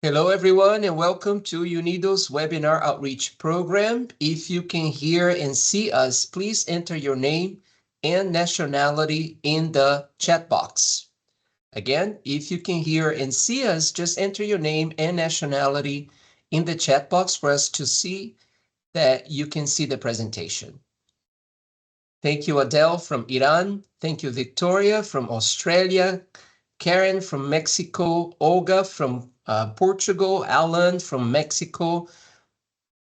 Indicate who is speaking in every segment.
Speaker 1: Hello, everyone, and welcome to UNIDO's webinar outreach program. If you can hear and see us, please enter your name and nationality in the chat box. Again, if you can hear and see us, just enter your name and nationality in the chat box for us to see that you can see the presentation. Thank you, Adele from Iran. Thank you, Victoria from Australia. Karen from Mexico. Olga from Portugal. Alan from Mexico.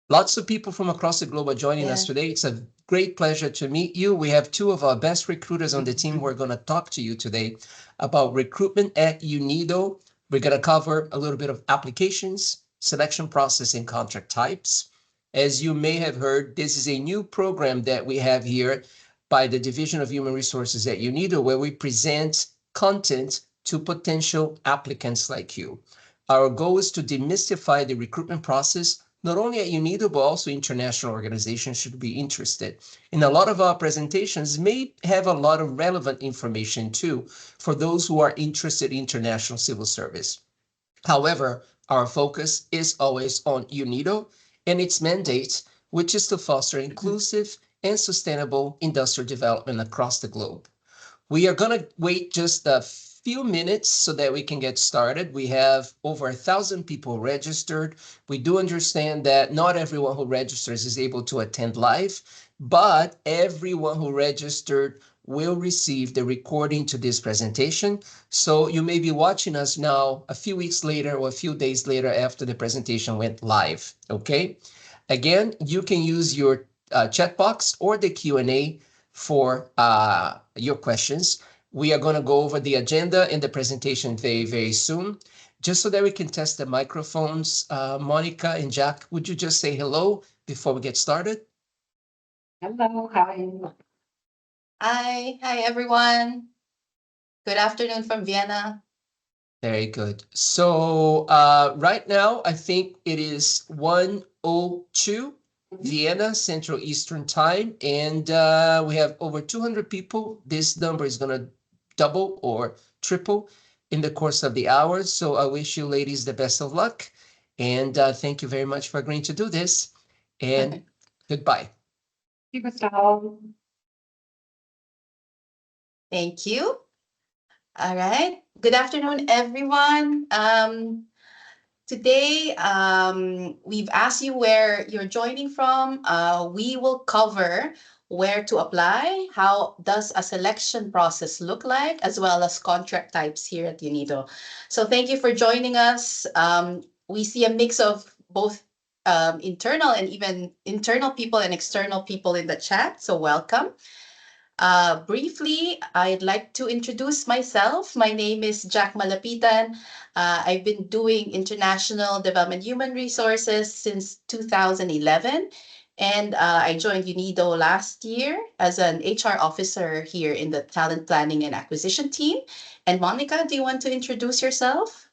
Speaker 1: Lots of people from across the globe are joining us today. It's a great pleasure to meet you. We have two of our best recruiters on the team who are going to talk to you today about recruitment at UNIDO. We're going to cover a little bit of applications, selection process, and contract types. As you may have heard, this is a new program that we have here by the Division of Human Resources at UNIDO, where we present content to potential applicants like you. Our goal is to demystify the recruitment process, not only at UNIDO, but also international organizations should be interested. And a lot of our presentations may have a lot of relevant information too, for those who are interested in international civil service. However, our focus is always on UNIDO and its mandate, which is to foster inclusive and sustainable industrial development across the globe. We are going to wait just a few minutes so that we can get started. We have over 1,000 people registered. We do understand that not everyone who registers is able to attend live, but everyone who registered will receive the recording to this presentation. So you may be watching us now a few weeks later or a few days later after the presentation went live, okay? Again, you can use your chat box or the Q&A for your questions. We are going to go over the agenda and the presentation very, very soon. Just so that we can test the microphones, Monica and Jack, would you just say hello before we get started?
Speaker 2: Hello, how are you?
Speaker 3: Hi everyone. Good afternoon from Vienna.
Speaker 1: Very good. So right now, I think it is 1:02 Vienna Central Eastern Time, and we have over 200 people. This number is going to double or triple in the course of the hour. So I wish you ladies the best of luck, and thank you very much for agreeing to do this, and goodbye.
Speaker 2: Thank you, Gustavo.
Speaker 3: Thank you. All right. Good afternoon, everyone. Today, we've asked you where you're joining from. We will cover where to apply, how does a selection process look like, as well as contract types here at UNIDO. So thank you for joining us. We see a mix of both internal and even internal people and external people in the chat, so welcome. Briefly, I'd like to introduce myself. My name is Jack Malapitan. I've been doing international development human resources since 2011. And I joined UNIDO last year as an HR officer here in the talent planning and acquisition team. And Monica, do you want to introduce yourself?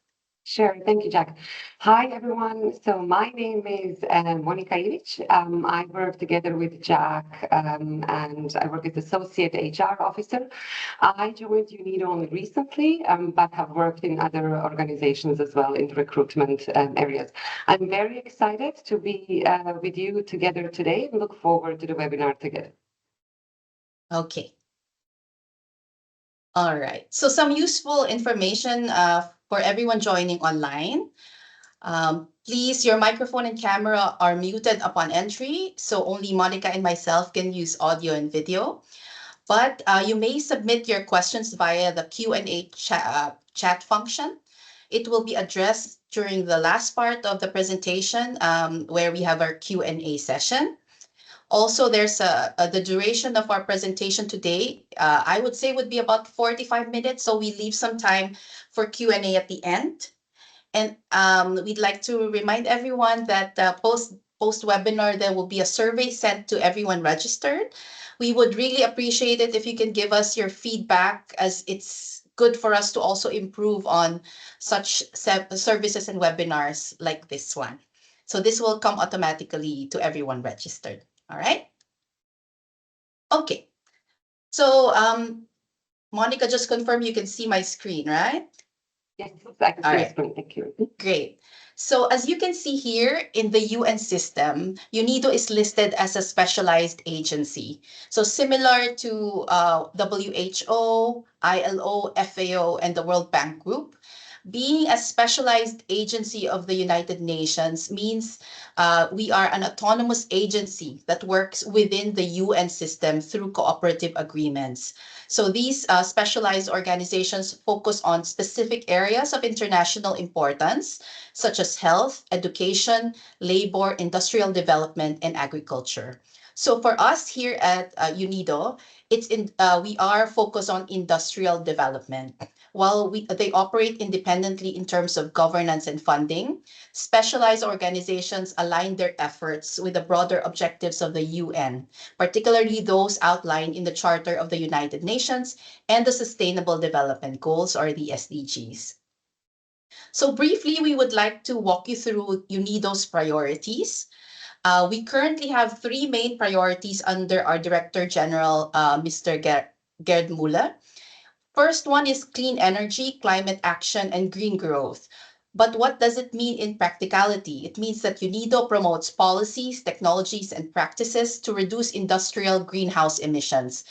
Speaker 2: Sure, thank you, Jack. Hi, everyone. So my name is Monica Ilic. I work together with Jack and I work as Associate HR Officer. I joined UNIDO only recently, but have worked in other organizations as well in recruitment areas. I'm very excited to be with you together today and look forward to the webinar together.
Speaker 3: Okay. All right. So some useful information for everyone joining online. Please, your microphone and camera are muted upon entry, so only Monica and myself can use audio and video. But you may submit your questions via the Q&A chat function. It will be addressed during the last part of the presentation where we have our Q&A session. Also, there's the duration of our presentation today, I would say would be about 45 minutes. So we leave some time for Q&A at the end. And we'd like to remind everyone that post-webinar, there will be a survey sent to everyone registered. We would really appreciate it if you can give us your feedback, as it's good for us to also improve on such services and webinars like this one. So this will come automatically to everyone registered. All right. Okay. So Monica, just confirm you can see my screen, right?
Speaker 2: Yes, I can see your screen. Thank you.
Speaker 3: Great. So as you can see here in the UN system, UNIDO is listed as a specialized agency. So similar to WHO, ILO, FAO, and the World Bank Group, being a specialized agency of the United Nations means we are an autonomous agency that works within the UN system through cooperative agreements. So these specialized organizations focus on specific areas of international importance, such as health, education, labor, industrial development, and agriculture. So for us here at UNIDO, we are focused on industrial development. While they operate independently in terms of governance and funding, specialized organizations align their efforts with the broader objectives of the UN, particularly those outlined in the Charter of the United Nations and the Sustainable Development Goals, or the SDGs. So briefly, we would like to walk you through UNIDO's priorities. We currently have three main priorities under our Director General, Mr. Gerd Muller. First one is clean energy, climate action, and green growth. But what does it mean in practicality? It means that UNIDO promotes policies, technologies, and practices to reduce industrial greenhouse emissions.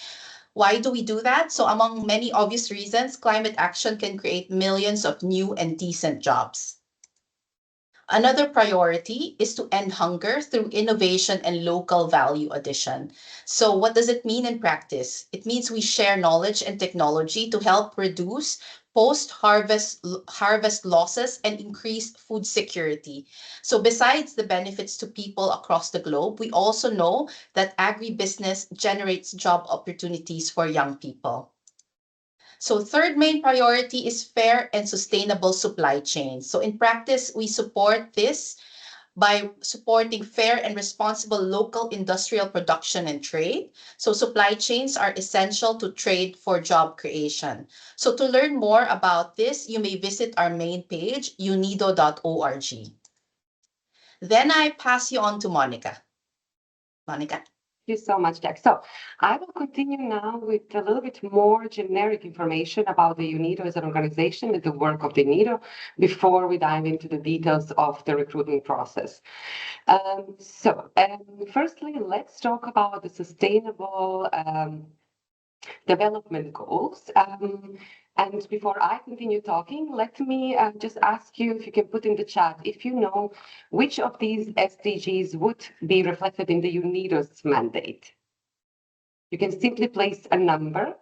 Speaker 3: Why do we do that? So among many obvious reasons, climate action can create millions of new and decent jobs. Another priority is to end hunger through innovation and local value addition. So what does it mean in practice? It means we share knowledge and technology to help reduce post-harvest losses and increase food security. So besides the benefits to people across the globe, we also know that agribusiness generates job opportunities for young people. So third main priority is fair and sustainable supply chains. So in practice, we support this by supporting fair and responsible local industrial production and trade. So supply chains are essential to trade for job creation. So to learn more about this, you may visit our main page, unido.org. Then I pass you on to Monica. Monica?
Speaker 2: Thank you so much, Jack. So I will continue now with a little bit more generic information about the UNIDO as an organization and the work of the UNIDO before we dive into the details of the recruitment process. Firstly, let's talk about the sustainable development goals. And before I continue talking, let me just ask you if you can put in the chat if you know which of these SDGs would be reflected in the UNIDO's mandate. You can simply place a number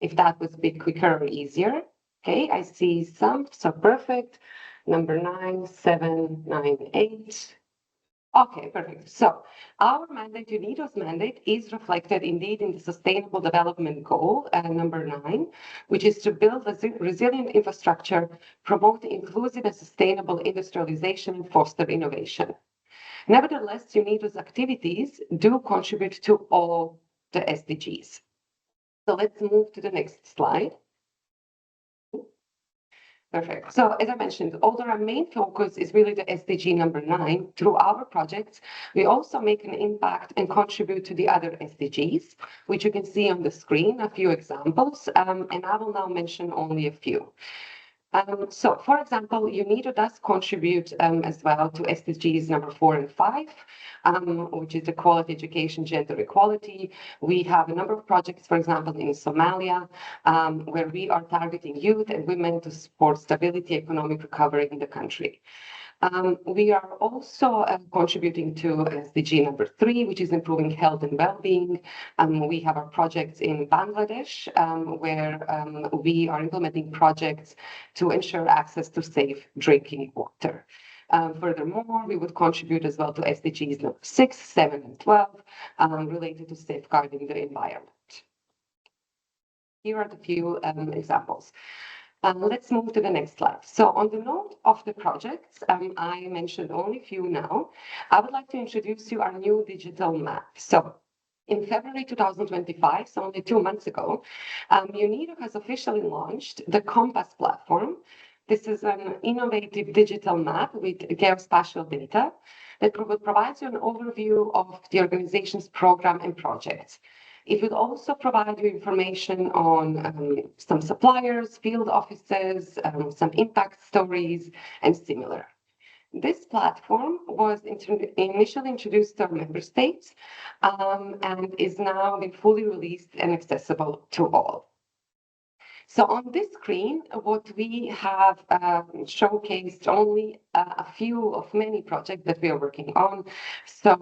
Speaker 2: if that was a bit quicker or easier. Okay, I see some, so perfect. Number 9798. Okay, perfect. So our mandate, UNIDO's mandate, is reflected indeed in the Sustainable Development Goal, number 9, which is to build a resilient infrastructure, promote inclusive and sustainable industrialization, and foster innovation. Nevertheless, UNIDO's activities do contribute to all the SDGs. So let's move to the next slide. Perfect. So as I mentioned, although our main focus is really the SDG number 9, through our projects, we also make an impact and contribute to the other SDGs, which you can see on the screen, a few examples, and I will now mention only a few. So, for example, UNIDO does contribute as well to SDGs number 4 and 5, which is equality, education, gender equality. We have a number of projects, for example, in Somalia, where we are targeting youth and women to support stability, economic recovery in the country. We are also contributing to SDG number 3, which is improving health and well-being. We have our projects in Bangladesh, where we are implementing projects to ensure access to safe drinking water. Furthermore, we would contribute as well to SDGs number 6, 7, and 12, related to safeguarding the environment. Here are the few examples. Let's move to the next slide. So on the note of the projects, I mentioned only a few now. I would like to introduce you our new digital map. So in February 2025, so only 2 months ago, UNIDO has officially launched the Compass platform. This is an innovative digital map with geospatial data that provides you an overview of the organization's program and projects. It will also provide you information on some suppliers, field offices, some impact stories, and similar. This platform was initially introduced to our member states and is now been fully released and accessible to all. So on this screen, what we have showcased only a few of many projects that we are working on. So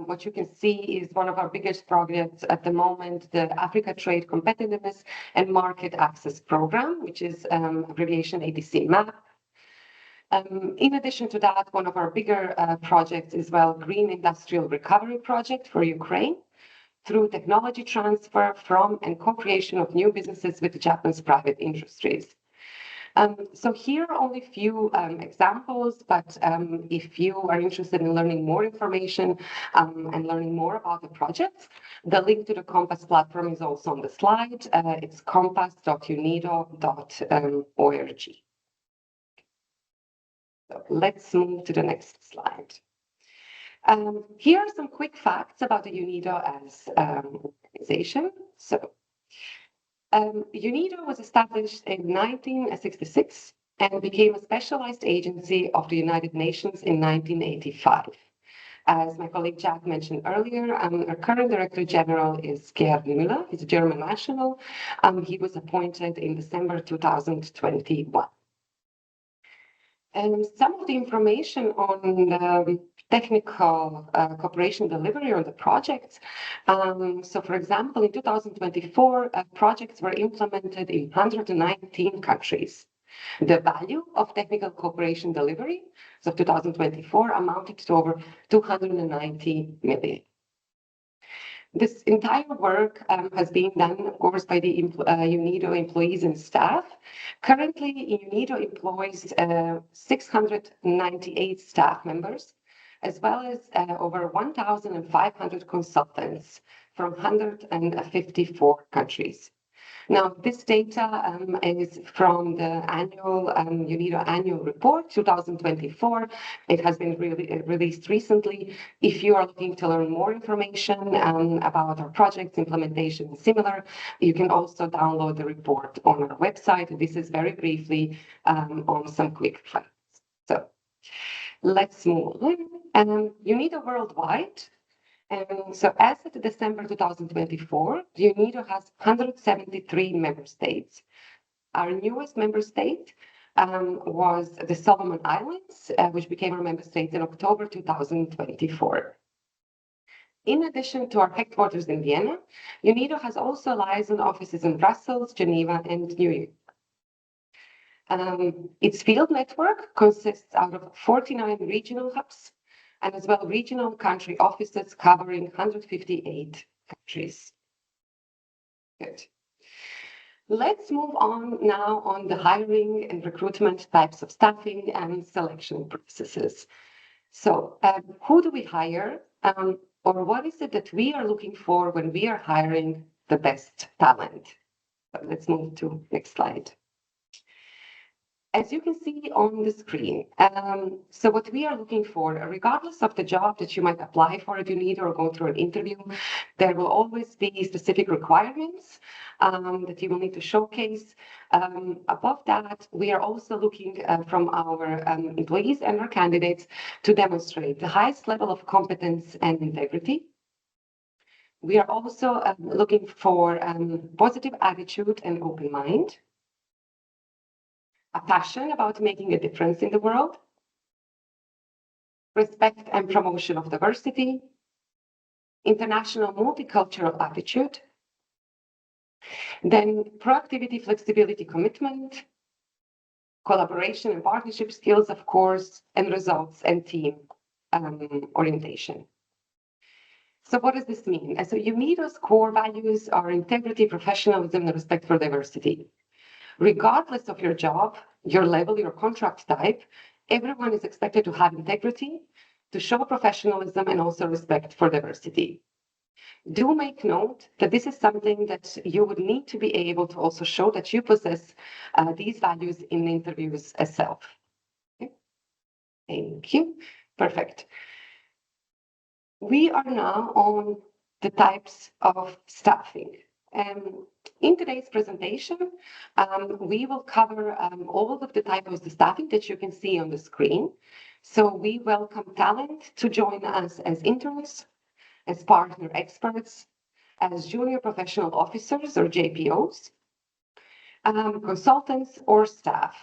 Speaker 2: what you can see is one of our biggest projects at the moment, the Africa Trade Competitiveness and Market Access Program, which is abbreviation ADC MAP. In addition to that, one of our bigger projects is Green Industrial Recovery Project for Ukraine, through technology transfer from and co-creation of new businesses with Japanese private industries. So here are only a few examples, but if you are interested in learning more information and learning more about the projects, the link to the Compass platform is also on the slide. It's compass.unido.org. So let's move to the next slide. Here are some quick facts about the UNIDO as organization. So, UNIDO was established in 1966 and became a specialized agency of the United Nations in 1985. As my colleague Jack mentioned earlier, our current Director General is Gerd Müller. He's a German national. He was appointed in December 2021. And some of the information on the technical cooperation delivery on the projects. So, for example, in 2024, projects were implemented in 119 countries. The value of technical cooperation delivery, so 2024, amounted to over 290 million. This entire work has been done, of course, by the UNIDO employees and staff. Currently, UNIDO employs 698 staff members, as well as over 1,500 consultants from 154 countries. Now, this data is from the annual UNIDO annual report 2024. It has been released recently. If you are looking to learn more information about our projects, implementation, and similar, you can also download the report on our website. This is very briefly on some quick facts. So let's move on. UNIDO Worldwide. So as of December 2024, the UNIDO has 173 member states. Our newest member state was the Solomon Islands, which became our member state in October 2024. In addition to our headquarters in Vienna, UNIDO has also liaison offices in Brussels, Geneva, and New York. Its field network consists out of 49 regional hubs, and as well regional country offices covering 158 countries. Good. Let's move on now on the hiring and recruitment types of staffing and selection processes. So who do we hire, or what is it that we are looking for when we are hiring the best talent? So let's move to next slide. As you can see on the screen, so what we are looking for, regardless of the job that you might apply for at UNIDO or go through an interview, there will always be specific requirements that you will need to showcase. Above that, we are also looking from our employees and our candidates to demonstrate the highest level of competence and integrity. We are also looking for positive attitude and open mind, a passion about making a difference in the world, respect and promotion of diversity, international multicultural attitude, then proactivity, flexibility, commitment, collaboration and partnership skills, of course, and results and team orientation. So what does this mean? So UNIDO's core values are integrity, professionalism, and respect for diversity. Regardless of your job, your level, your contract type, everyone is expected to have integrity, to show professionalism, and also respect for diversity. Do make note that this is something that you would need to be able to also show that you possess these values in interviews itself. Okay. Thank you. Perfect. We are now on the types of staffing. In today's presentation, we will cover all of the types of the staffing that you can see on the screen. So we welcome talent to join us as interns, as partner experts, as junior professional officers or JPOs, consultants or staff.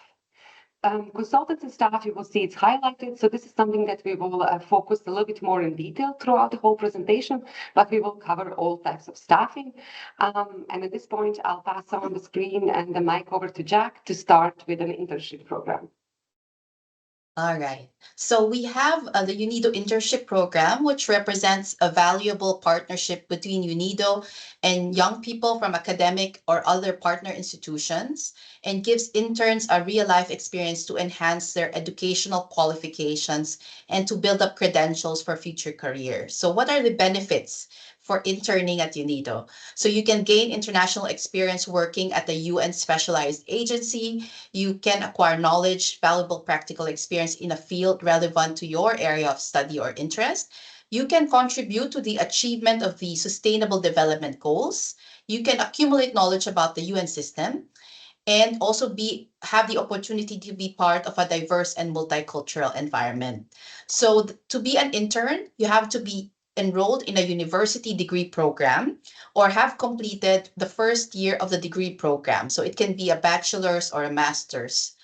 Speaker 2: Consultants and staff, you will see it's highlighted. So this is something that we will focus a little bit more in detail throughout the whole presentation, but we will cover all types of staffing. And at this point, I'll pass on the screen and the mic over to Jack to start with an internship program.
Speaker 3: All right. So we have the UNIDO Internship Program, which represents a valuable partnership between UNIDO and young people from academic or other partner institutions, and gives interns a real-life experience to enhance their educational qualifications and to build up credentials for future careers. So what are the benefits for interning at UNIDO? So you can gain international experience working at the UN specialized agency. You can acquire knowledge, valuable practical experience in a field relevant to your area of study or interest. You can contribute to the achievement of the Sustainable Development Goals. You can accumulate knowledge about the UN system, and also have the opportunity to be part of a diverse and multicultural environment. So to be an intern, you have to be enrolled in a university degree program or have completed the first year of the degree program. So it can be a bachelor's or a master's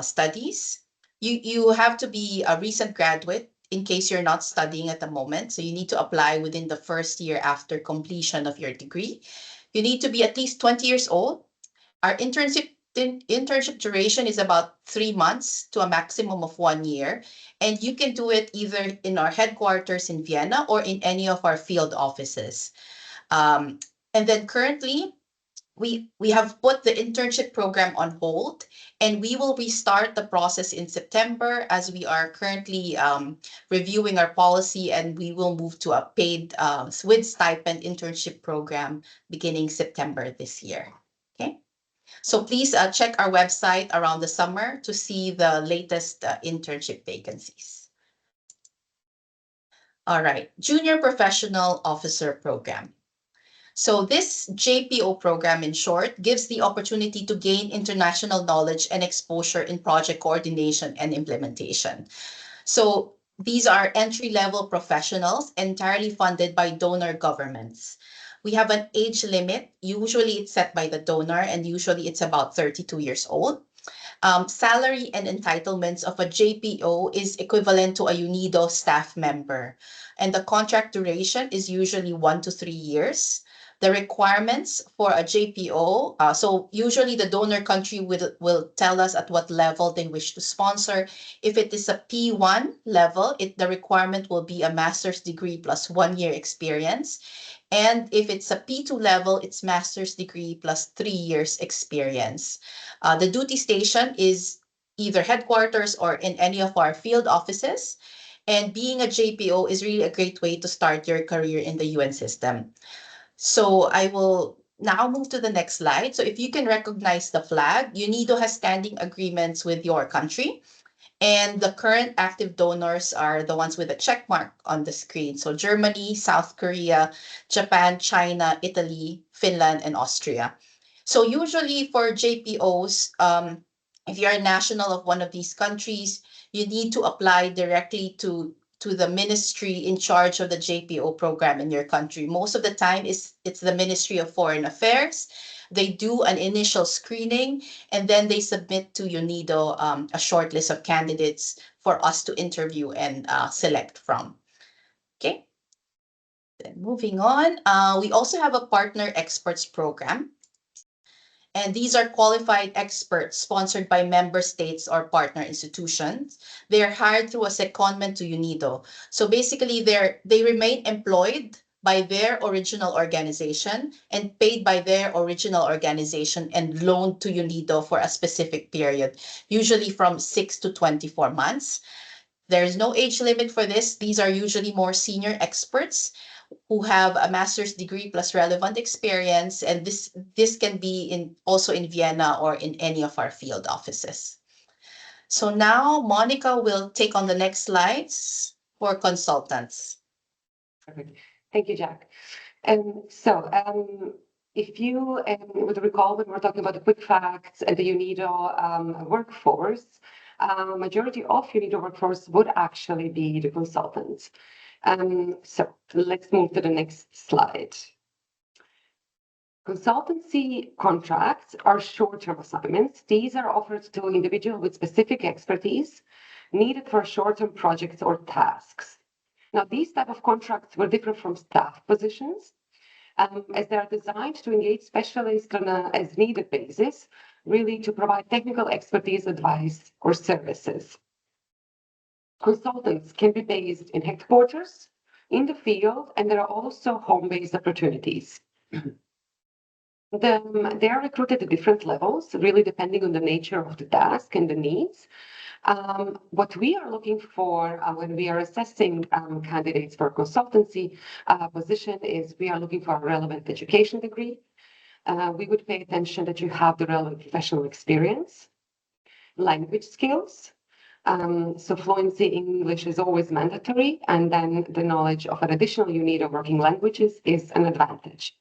Speaker 3: studies. You have to be a recent graduate in case you're not studying at the moment. So you need to apply within the first year after completion of your degree. You need to be at least 20 years old. Our internship duration is about 3 months to a maximum of 1 year. And you can do it either in our headquarters in Vienna or in any of our field offices. And then currently, we have put the internship program on hold, and we will restart the process in September as we are currently reviewing our policy, and we will move to a paid with stipend internship program beginning September this year. Okay. So please check our website around the summer to see the latest internship vacancies. All right, Junior Professional Officer Program. So this JPO program, in short, gives the opportunity to gain international knowledge and exposure in project coordination and implementation. So these are entry-level professionals entirely funded by donor governments. We have an age limit. Usually it's set by the donor, and usually it's about 32 years old. Salary and entitlements of a JPO is equivalent to a UNIDO staff member, and the contract duration is usually 1 to 3 years. The requirements for a JPO, so usually the donor country will tell us at what level they wish to sponsor. If it is a P1 level, the requirement will be a master's degree plus 1 year experience. And if it's a P2 level, it's master's degree plus 3 years experience. The duty station is either headquarters or in any of our field offices. And being a JPO is really a great way to start your career in the UN system. So I will now move to the next slide. So if you can recognize the flag, UNIDO has standing agreements with your country. And the current active donors are the ones with a check mark on the screen. So Germany, South Korea, Japan, China, Italy, Finland, and Austria. So usually for JPOs, if you're a national of one of these countries, you need to apply directly to the ministry in charge of the JPO program in your country. Most of the time, it's the Ministry of Foreign Affairs. They do an initial screening, and then they submit to UNIDO a short list of candidates for us to interview and select from. Okay. Then moving on, we also have a partner experts program. And these are qualified experts sponsored by member states or partner institutions. They are hired through a secondment to UNIDO. So basically, they remain employed by their original organization and paid by their original organization and loaned to UNIDO for a specific period, usually from 6 to 24 months. There's no age limit for this. These are usually more senior experts who have a master's degree plus relevant experience, and this can be also in Vienna or in any of our field offices. So now Monica will take on the next slides for consultants.
Speaker 2: Perfect. Thank you, Jack. So If you would recall when we're talking about the quick facts and the UNIDO workforce, majority of UNIDO workforce would actually be the consultants. So let's move to the next slide. Consultancy contracts are short-term assignments. These are offered to individuals with specific expertise needed for short-term projects or tasks. Now, these type of contracts were different from staff positions, as they are designed to engage specialists on a as-needed basis, really to provide technical expertise, advice, or services. Consultants can be based in headquarters, in the field, and there are also home-based opportunities. They are recruited at different levels, really depending on the nature of the task and the needs. What we are looking for when we are assessing candidates for consultancy position is we are looking for a relevant education degree. We would pay attention that you have the relevant professional experience, language skills. So fluency in English is always mandatory, and then the knowledge of an additional UNIDO working languages is an advantage.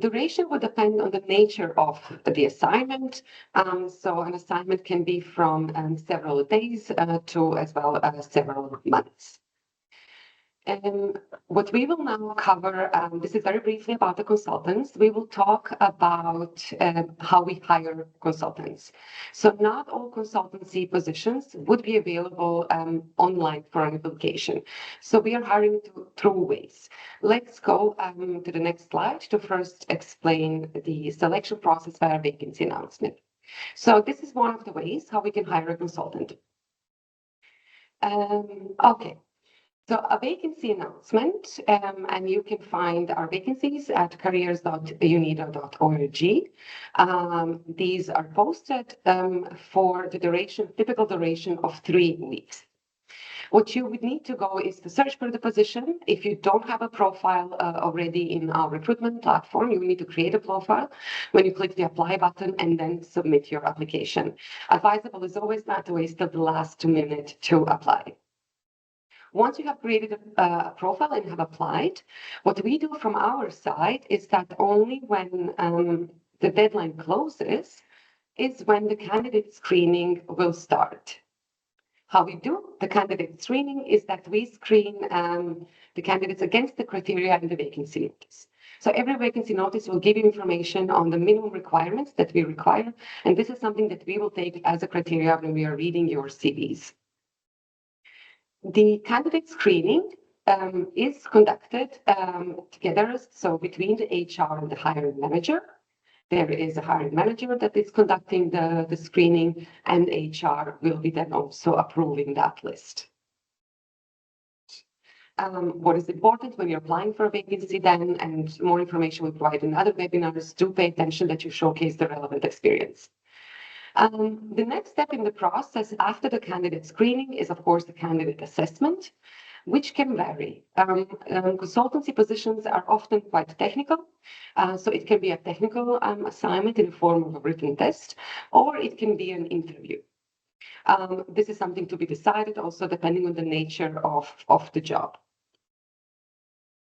Speaker 2: Duration would depend on the nature of the assignment. So an assignment can be from several days to as well as several months. And what we will now cover, this is very briefly about the consultants. We will talk about how we hire consultants. So not all consultancy positions would be available online for an application. So we are hiring through ways. Let's go to the next slide to first explain the selection process via vacancy announcement. So this is one of the ways how we can hire a consultant. Okay. So a vacancy announcement, and you can find our vacancies at careers.unido.org. These are posted for the typical duration of 3 weeks. What you would need to go is to search for the position. If you don't have a profile already in our recruitment platform, you need to create a profile when you click the apply button and then submit your application. Advisable is always not to wait till the last minute to apply. Once you have created a profile and have applied, what we do from our side is that only when the deadline closes is when the candidate screening will start. How we do the candidate screening is that we screen the candidates against the criteria in the vacancy notice. So every vacancy notice will give you information on the minimum requirements that we require, and this is something that we will take as a criteria when we are reading your CVs. The candidate screening is conducted together, so between the HR and the hiring manager. There is a hiring manager that is conducting the screening, and HR will be then also approving that list. What is important when you're applying for a vacancy then, and more information we provide in other webinars, do pay attention that you showcase the relevant experience. The next step in the process after the candidate screening is, of course, the candidate assessment, which can vary. Consultancy positions are often quite technical, so it can be a technical assignment in the form of a written test, or it can be an interview. This is something to be decided also depending on the nature of the job.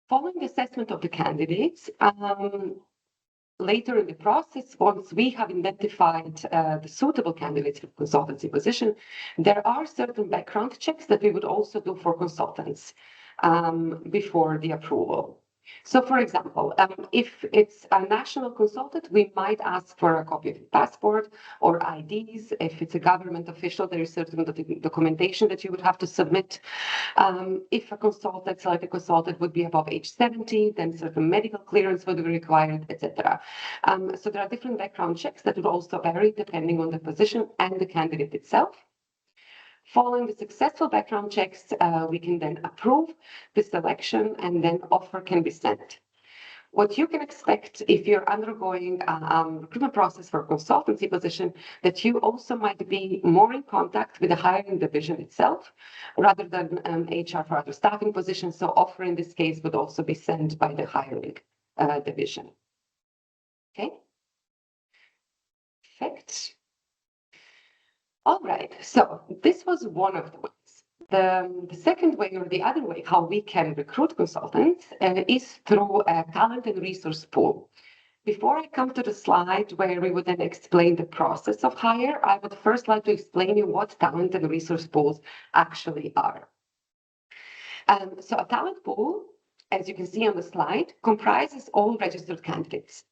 Speaker 2: Following the assessment of the candidates, later in the process, once we have identified the suitable candidates for consultancy position, there are certain background checks that we would also do for consultants before the approval. So, for example, if it's a national consultant, we might ask for a copy of your passport or IDs. If it's a government official, there is certain documentation that you would have to submit. If a consultant, selected consultant, would be above age 70, then certain medical clearance would be required, etc. So there are different background checks that would also vary depending on the position and the candidate itself. Following the successful background checks, we can then approve the selection and then offer can be sent. What you can expect if you're undergoing a recruitment process for a consultancy position, that you also might be more in contact with the hiring division itself rather than HR for other staffing positions. So offer in this case would also be sent by the hiring division. Okay. Perfect. All right, so this was one of the ways. The second way, or the other way, how we can recruit consultants is through a talent and resource pool. Before I come to the slide where we would then explain the process of hire, I would first like to explain you what talent and resource pools actually are. So a talent pool, as you can see on the slide, comprises all registered candidates.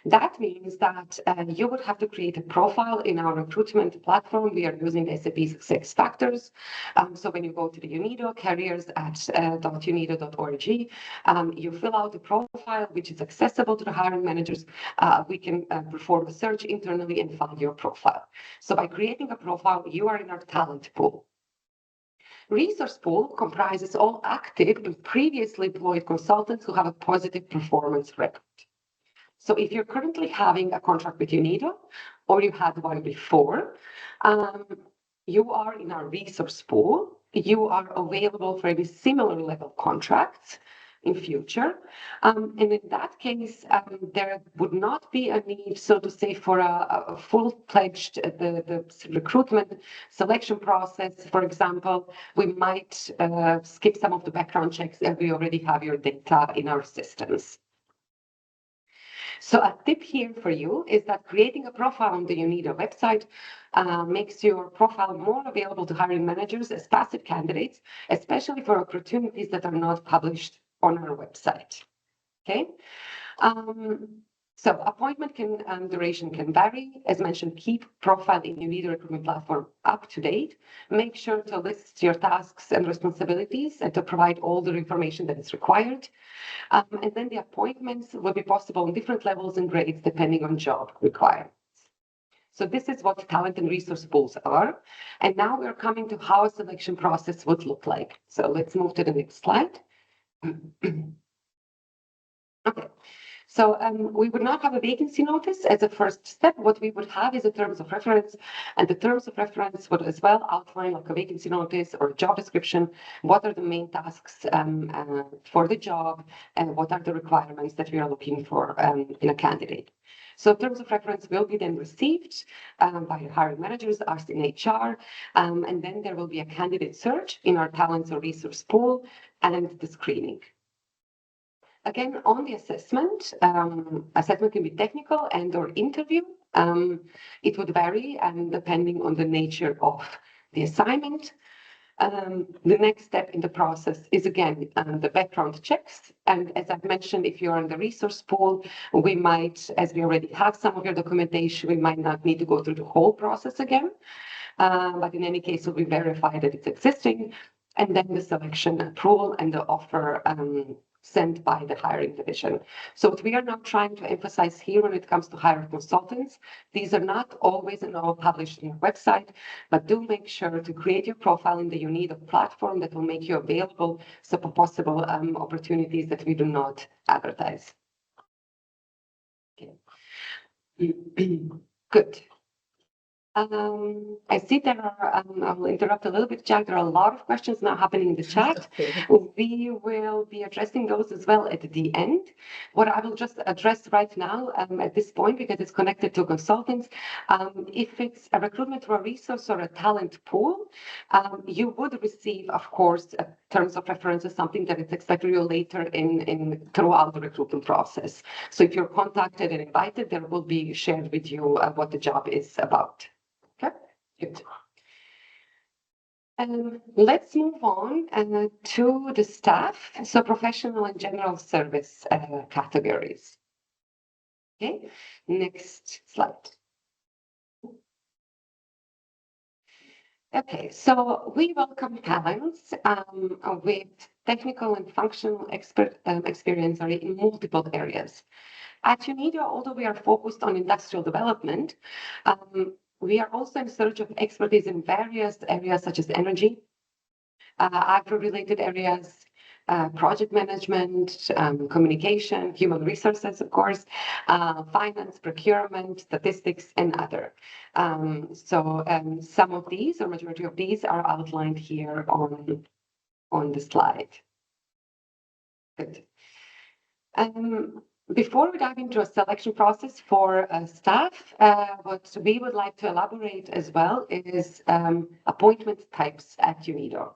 Speaker 2: That means that you would have to create a profile in our recruitment platform. We are using SAP SuccessFactors. So when you go to the UNIDO careers at .unido.org, you fill out the profile, which is accessible to the hiring managers. We can perform a search internally and find your profile. So by creating a profile, you are in our talent pool. Resource pool comprises all active and previously employed consultants who have a positive performance record. So if you're currently having a contract with UNIDO, or you had one before, you are in our resource pool. You are available for any similar level contracts in future. And in that case, there would not be a need, so to say, for a full-fledged the recruitment selection process. For example, we might skip some of the background checks if we already have your data in our systems. So a tip here for you is that creating a profile on the UNIDO website makes your profile more available to hiring managers as passive candidates, especially for opportunities that are not published on our website. Okay. So appointment duration can vary. As mentioned, keep profile in UNIDO recruitment platform up to date. Make sure to list your tasks and responsibilities and to provide all the information that is required. And then the appointments will be possible on different levels and grades depending on job requirements. So this is what talent and resource pools are. And now we're coming to how a selection process would look like. So let's move to the next slide. Okay. So we would not have a vacancy notice as a first step. What we would have is a terms of reference, and the terms of reference would as well outline like a vacancy notice or a job description. What are the main tasks for the job, and what are the requirements that we are looking for in a candidate. So terms of reference will be then received by hiring managers, us in HR, and then there will be a candidate search in our talents or resource pool and the screening. Again, on the assessment, assessment can be technical and or interview. It would vary and depending on the nature of the assignment. The next step in the process is again the background checks. And as I've mentioned, if you're in the resource pool, we might, as we already have some of your documentation, we might not need to go through the whole process again. But in any case, we verify that it's existing. And then the selection approval and the offer sent by the hiring division. So what we are now trying to emphasize here when it comes to hiring consultants, these are not always and all published in your website, but do make sure to create your profile in the UNIDO platform that will make you available for possible opportunities that we do not advertise. Okay. Good. I see there are, I will interrupt a little bit, Jack. There are a lot of questions now happening in the chat.
Speaker 3: Okay.
Speaker 2: We will be addressing those as well at the end. What I will just address right now at this point, because it's connected to consultants, if it's a recruitment or a resource or a talent pool, you would receive, of course, terms of reference is something that is expected of you later in throughout the recruitment process. So if you're contacted and invited, there will be shared with you what the job is about. Okay, good. Let's move on to the staff, so professional and general service categories. Okay, next slide. Okay, so we welcome talents with technical and functional experience in multiple areas. At UNIDO, although we are focused on industrial development, we are also in search of expertise in various areas such as energy, agro-related areas, project management, communication, human resources, of course, finance, procurement, statistics, and other. So some of these, or majority of these, are outlined here on the slide. Good. Before we dive into a selection process for staff, what we would like to elaborate as well is appointment types at UNIDO.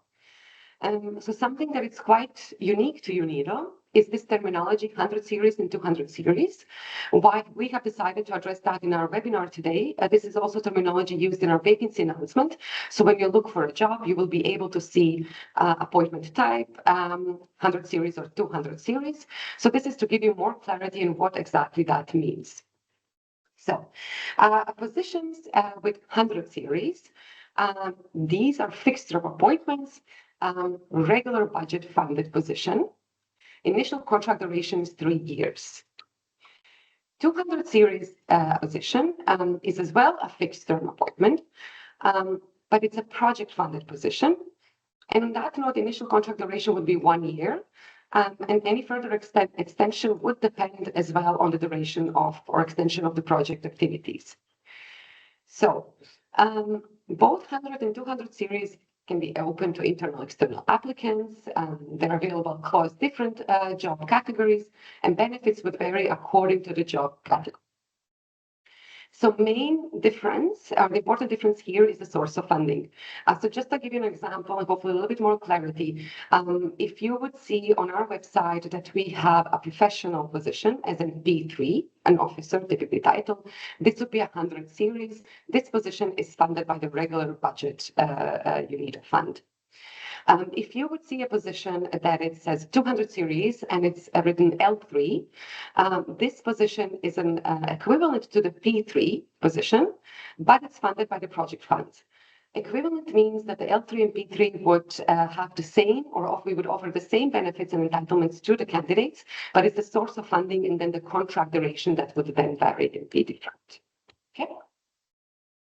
Speaker 2: So something that is quite unique to UNIDO is this terminology 100 series and 200 series. Why we have decided to address that in our webinar today. This is also terminology used in our vacancy announcement. So when you look for a job, you will be able to see appointment type, 100 series or 200 series. So this is to give you more clarity in what exactly that means. So positions with 100 series, these are fixed term appointments, regular budget funded position. Initial contract duration is 3 years. 200 series position is as well a fixed term appointment, but it's a project funded position. And on that note, initial contract duration would be 1 year. And any further extension would depend as well on the duration of or extension of the project activities. So both 100 and 200 series can be open to internal external applicants. They're available across different job categories, and benefits would vary according to the job category. So main difference, the important difference here is the source of funding. So just to give you an example and hopefully a little bit more clarity, if you would see on our website that we have a professional position as in B3, an officer typically titled, this would be a 100 series. This position is funded by the regular budget UNIDO fund. If you would see a position that it says 200 series and it's written L3, this position is an equivalent to the P3 position, but it's funded by the project fund. Equivalent means that the L3 and P3 would have the same, or we would offer the same benefits and entitlements to the candidates, but it's the source of funding and then the contract duration that would then vary and be different. Okay,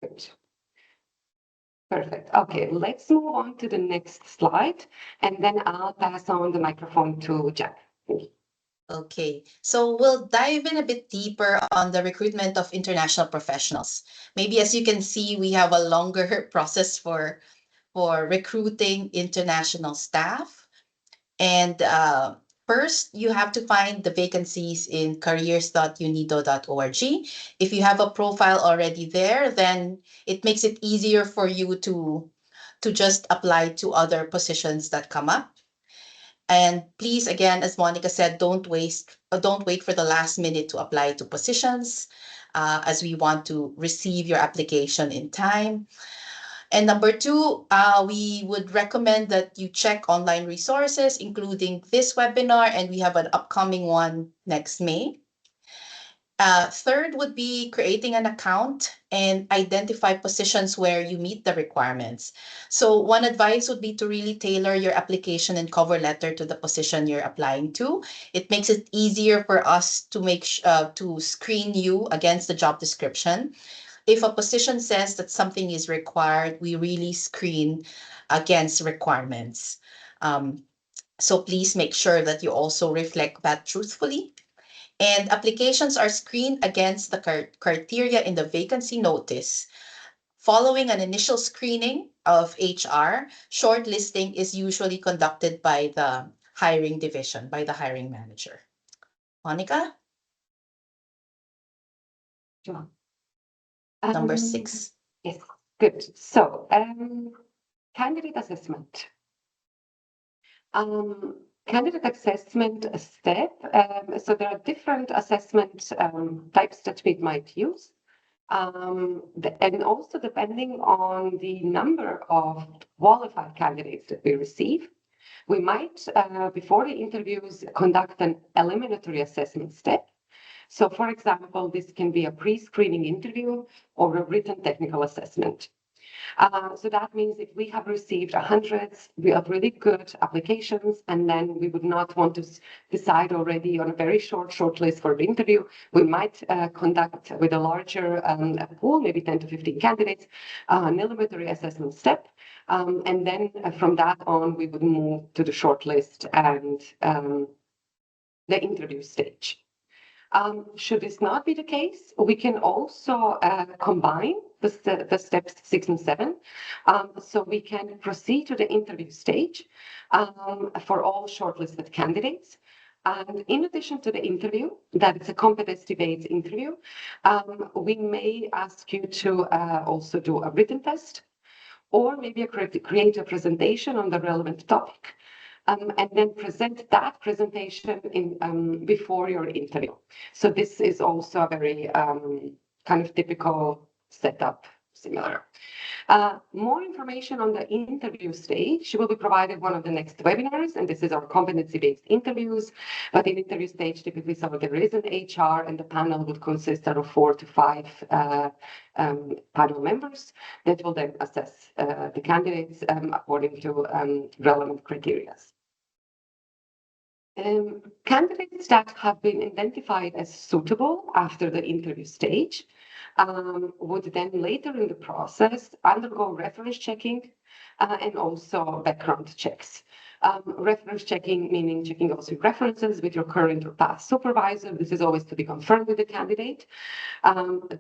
Speaker 2: good. Perfect. Okay, let's move on to the next slide, and then I'll pass on the microphone to Jack.
Speaker 3: Okay, so we'll dive in a bit deeper on the recruitment of international professionals. Maybe as you can see, we have a longer process for recruiting international staff. And first, you have to find the vacancies in careers.unido.org. If you have a profile already there, then it makes it easier for you to just apply to other positions that come up. And please, again, as Monica said, don't wait for the last minute to apply to positions, as we want to receive your application in time. And number two, we would recommend that you check online resources, including this webinar, and we have an upcoming one next May. Third would be creating an account and identify positions where you meet the requirements. So one advice would be to really tailor your application and cover letter to the position you're applying to. It makes it easier for us to to screen you against the job description. If a position says that something is required, we really screen against requirements. So please make sure that you also reflect that truthfully. And applications are screened against the criteria in the vacancy notice. Following an initial screening of HR, shortlisting is usually conducted by the hiring division, by the hiring manager. Monica?
Speaker 2: Sure.
Speaker 3: Number 6.
Speaker 2: Yes, good. So, candidate assessment. Candidate assessment step. So there are different assessment types that we might use. And also depending on the number of qualified candidates that we receive, we might, before the interviews, conduct an eliminatory assessment step. So for example, this can be a pre-screening interview or a written technical assessment. So that means if we have received hundreds of really good applications, and then we would not want to decide already on a very short list for the interview, we might conduct with a larger pool, maybe 10 to 15 candidates, an eliminatory assessment step. And then from that on, we would move to the shortlist and the interview stage. Should this not be the case, we can also combine the steps 6 and 7. So we can proceed to the interview stage for all shortlisted candidates. And in addition to the interview, that is a competence-based interview, we may ask you to also do a written test, or maybe create a presentation on the relevant topic, and then present that presentation in before your interview. So this is also a very kind of typical setup, similar. More information on the interview stage will be provided one of the next webinars, and this is our competency-based interviews. But in interview stage, typically, so there is an HR, and the panel would consist of 4 to 5 panel members that will then assess the candidates according to relevant criteria. Candidates that have been identified as suitable after the interview stage would then later in the process undergo reference checking and also background checks. Reference checking, meaning checking also references with your current or past supervisor. This is always to be confirmed with the candidate.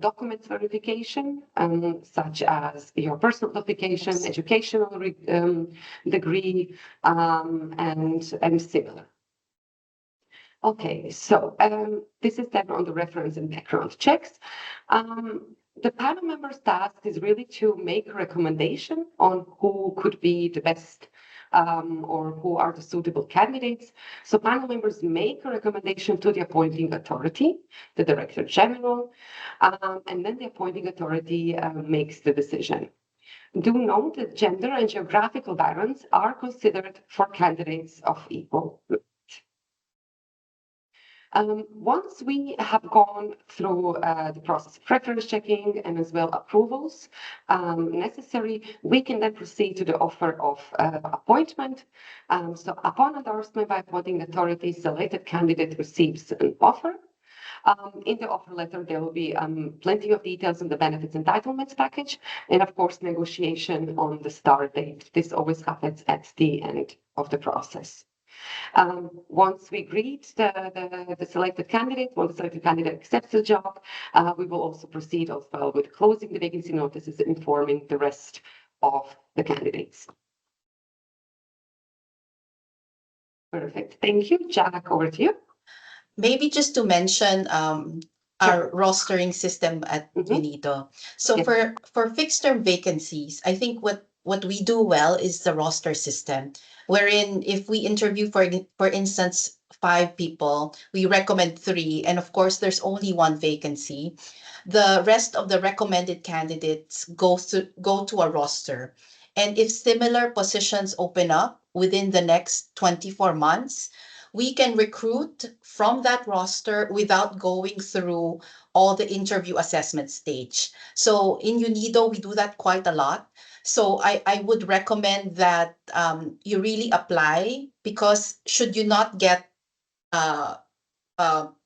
Speaker 2: Documents verification, such as your personal qualification, educational degree, and similar. Okay, so this is then on the reference and background checks. The panel member's task is really to make a recommendation on who could be the best or who are the suitable candidates. So panel members make a recommendation to the appointing authority, the Director General, and then the appointing authority makes the decision. Do note that gender and geographical balance are considered for candidates of equal. Once we have gone through the process of reference checking and as well approvals necessary, we can then proceed to the offer of appointment. So upon endorsement by appointing authority, selected candidate receives an offer. In the offer letter, there will be plenty of details on the benefits entitlements package, and of course, negotiation on the start date. This always happens at the end of the process. Once we greet the selected candidate, once the selected candidate accepts the job, we will also proceed as well with closing the vacancy notices, informing the rest of the candidates. Perfect. Thank you. Jack, over to you.
Speaker 3: Maybe just to mention our rostering system at UNIDO. So for fixed term vacancies, I think what we do well is the roster system, wherein if we interview for instance 5 people, we recommend 3, and of course there's only 1 vacancy. The rest of the recommended candidates go to a roster. And if similar positions open up within the next 24 months, we can recruit from that roster without going through all the interview assessment stage. So in UNIDO, we do that quite a lot. So I would recommend that you really apply, because should you not get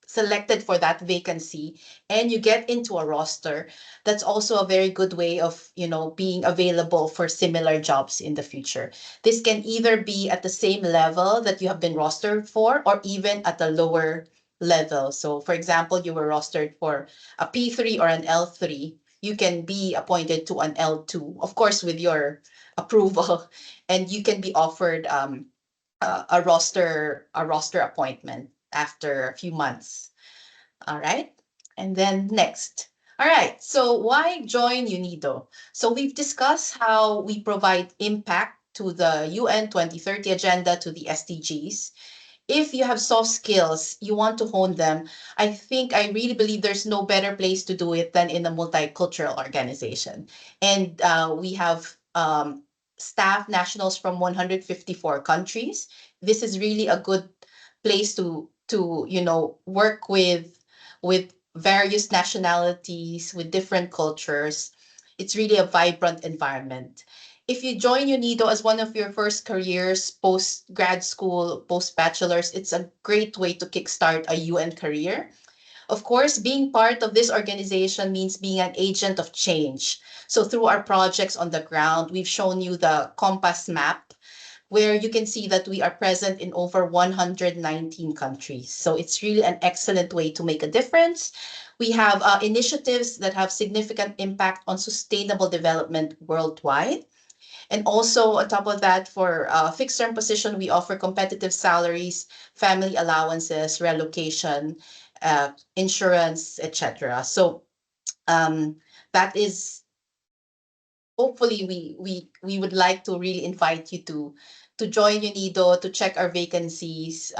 Speaker 3: selected for that vacancy and you get into a roster, that's also a very good way of being available for similar jobs in the future. This can either be at the same level that you have been rostered for, or even at a lower level. So for example, you were rostered for a P3 or an L3, you can be appointed to an L2, of course with your approval, and you can be offered a roster appointment after a few months. All right. And then next. All right. So why join UNIDO? So we've discussed how we provide impact to the UN 2030 agenda, to the SDGs. If you have soft skills, you want to hone them, I really believe there's no better place to do it than in a multicultural organization. And we have staff nationals from 154 countries. This is really a good place to work with various nationalities, with different cultures. It's really a vibrant environment. If you join UNIDO as one of your first careers, post grad school, post bachelor's, it's a great way to kickstart a UN career. Of course, being part of this organization means being an agent of change. So through our projects on the ground, we've shown you the compass map, where you can see that we are present in over 119 countries. So it's really an excellent way to make a difference. We have initiatives that have significant impact on sustainable development worldwide. And also on top of that, for a fixed term position, we offer competitive salaries, family allowances, relocation, insurance, etc. So that is hopefully we would like to really invite you to join UNIDO, to check our vacancies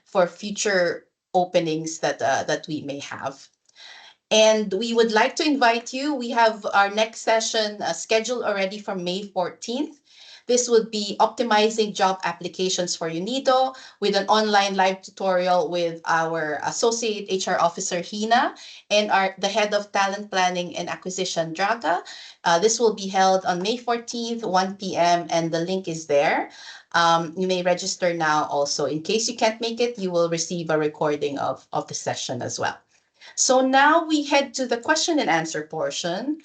Speaker 3: for future openings that we may have. And we would like to invite you. We have our next session scheduled already for May 14th. This would be optimizing job applications for UNIDO with an online live tutorial with our Associate HR Officer, Hina, and the Head of Talent Planning and Acquisition, Draga. This will be held on May 14th, 1 p.m., and the link is there. You may register now also. In case you can't make it, you will receive a recording of the session as well. So now we head to the question and answer portion.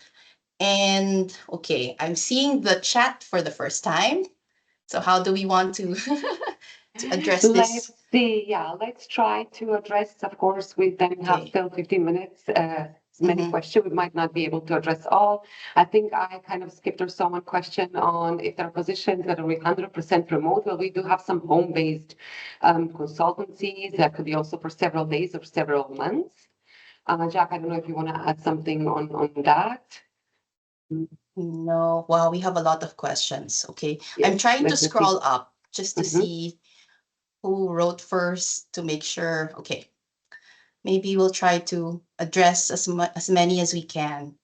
Speaker 3: And okay, I'm seeing the chat for the first time. So how do we want to, to address this?
Speaker 2: Let's see. Yeah, let's try to address, of course, we then have
Speaker 3: Okay.
Speaker 2: still 15 minutes. Many questions. We might not be able to address all. I think I kind of skipped or saw one question on if there are positions that are 100% remote. Well, we do have some home-based consultancies that could be also for several days or several months. Jack, I don't know if you want to add something on that.
Speaker 3: No, wow, we have a lot of questions. Okay,
Speaker 2: Yes,
Speaker 3: I'm trying to
Speaker 2: let's see.
Speaker 3: scroll up just to
Speaker 2: Mhm.
Speaker 3: see who wrote first to make sure. Okay, maybe we'll try to address as many as we can.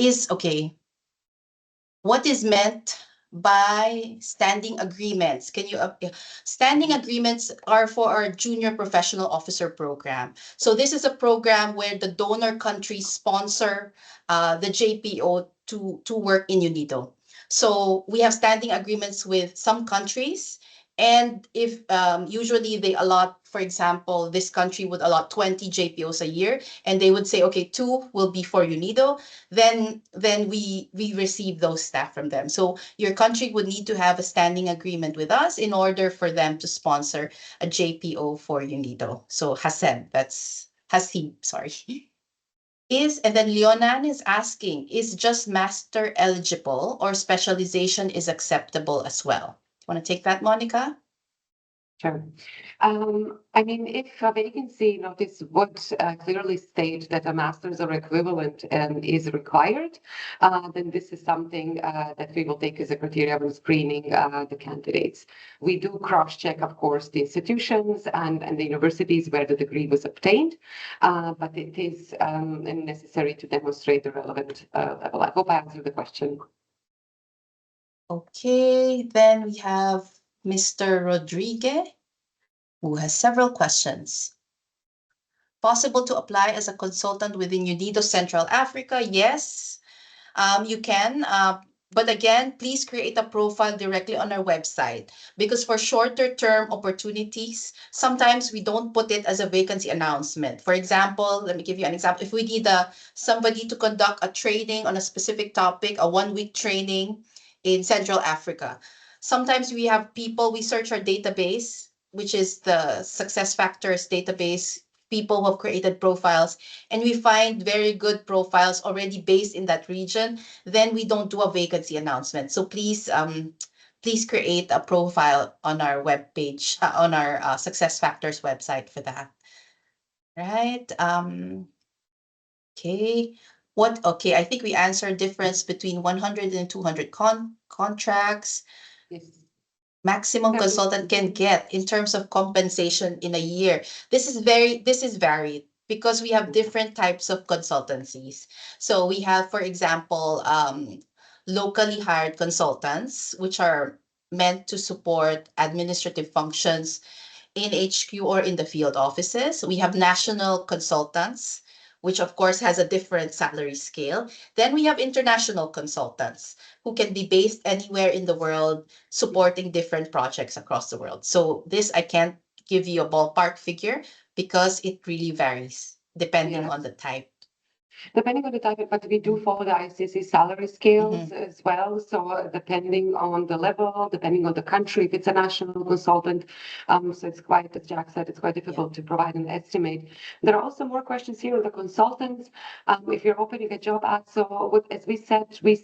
Speaker 3: Okay, what is meant by standing agreements? Can you standing agreements are for our junior professional officer program. So this is a program where the donor countries sponsor the JPO to work in UNIDO. So we have standing agreements with some countries, and if usually they allot, for example, this country would allot 20 JPOs a year, and they would say, okay, 2 will be for UNIDO, then we receive those staff from them. So your country would need to have a standing agreement with us in order for them to sponsor a JPO for UNIDO. So Hasib, sorry. And then Leonan is asking, is just master eligible or specialization is acceptable as well? Want to take that, Monica?
Speaker 2: Sure. I mean, if a vacancy notice would clearly state that a master's or equivalent is required, then this is something that we will take as a criteria when screening the candidates. We do cross-check, of course, the institutions and the universities where the degree was obtained, but it is necessary to demonstrate the relevant level. I hope I answered the question.
Speaker 3: Okay, then we have Mr. Rodriguez, who has several questions. Possible to apply as a consultant within UNIDO Central Africa? Yes, you can. But again, please create a profile directly on our website, because for shorter term opportunities, sometimes we don't put it as a vacancy announcement. For example, let me give you an example. If we need somebody to conduct a training on a specific topic, a 1-week training in Central Africa, sometimes we have people, we search our database, which is the Success Factors database, people who have created profiles, and we find very good profiles already based in that region, then we don't do a vacancy announcement. So please create a profile on our webpage, on our Success Factors website for that. Right. Okay. Okay, I think we answered difference between 100 and 200 contracts.
Speaker 2: Yes.
Speaker 3: Maximum consultant can get in terms of compensation in a year. This is varied because we have different types of consultancies. So we have, for example, locally hired consultants, which are meant to support administrative functions in HQ or in the field offices. We have national consultants, which of course has a different salary scale. Then we have international consultants who can be based anywhere in the world, supporting different projects across the world. So this, I can't give you a ballpark figure because it really varies depending on the type.
Speaker 2: Depending on the type, but we do follow the ICC salary scales as well. So depending on the level, depending on the country, if it's a national consultant, so it's quite, as Jack said, it's quite difficult to provide an estimate. There are also more questions here on the consultants. If you're opening a job ad, so as we said, we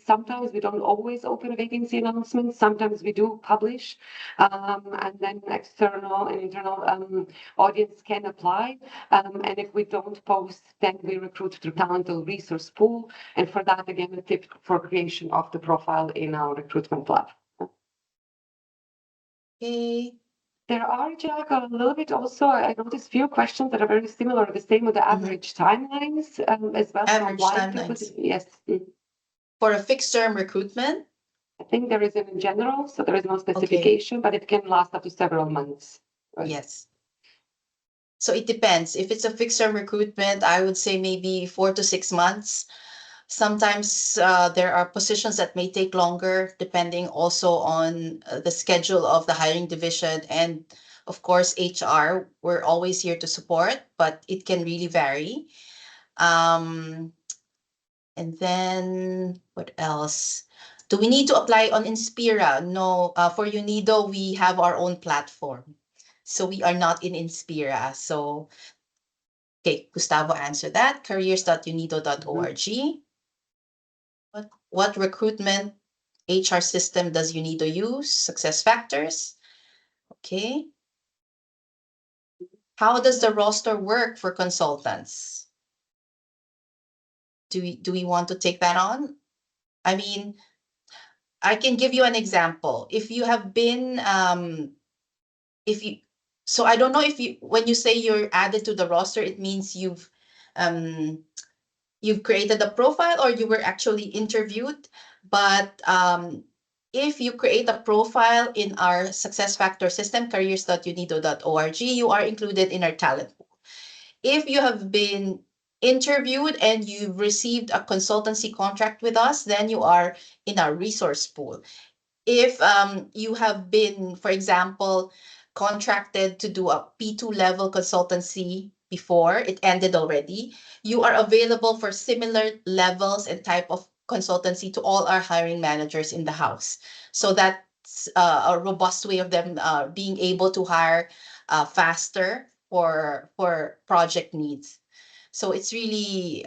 Speaker 2: don't always open a vacancy announcement. Sometimes we do publish, and then external and internal audience can apply. And if we don't post, then we recruit through talent supplemental resource pool. And for that, again, a tip for creation of the profile in our recruitment lab.
Speaker 3: Okay.
Speaker 2: There are, Jack, a little bit also, I noticed few questions that are very similar, the same with the average timelines as well.
Speaker 3: Average timelines.
Speaker 2: Yes.
Speaker 3: For a fixed term recruitment?
Speaker 2: I think there is in general, so there is no specification, but it can last up to several months. Right?
Speaker 3: Yes. So it depends. If it's a fixed term recruitment, I would say maybe 4 to 6 months. Sometimes there are positions that may take longer, depending also on the schedule of the hiring division and, of course, HR. We're always here to support, but it can really vary. And then what else? Do we need to apply on Inspira? No, for UNIDO, we have our own platform. So we are not in Inspira. So, okay, Gustavo answered that. careers.unido.org. What recruitment HR system does UNIDO use? Success factors. Okay. How does the roster work for consultants? Do we want to take that on? I mean, I can give you an example. If you have been, if you, so I don't know if you, when you say you're added to the roster, it means you've created a profile or you were actually interviewed. But if you create a profile in our success factor system, careers.unido.org, you are included in our talent pool. If you have been interviewed and you've received a consultancy contract with us, then you are in our resource pool. If you have been, for example, contracted to do a P2 level consultancy before, it ended already, you are available for similar levels and type of consultancy to all our hiring managers in the house. So that's a robust way of them being able to hire faster for project needs. So it's really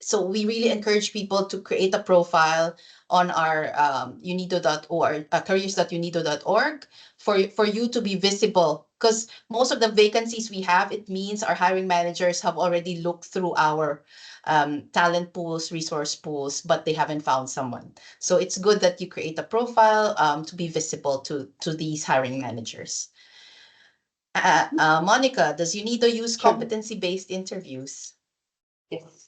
Speaker 3: so we really encourage people to create a profile on our unido.org, careers.unido.org for you to be visible, because most of the vacancies we have, it means our hiring managers have already looked through our talent pools, resource pools, but they haven't found someone. So it's good that you create a profile to be visible to these hiring managers. Monica, does UNIDO use
Speaker 2: Sure.
Speaker 3: competency-based interviews?
Speaker 2: Yes.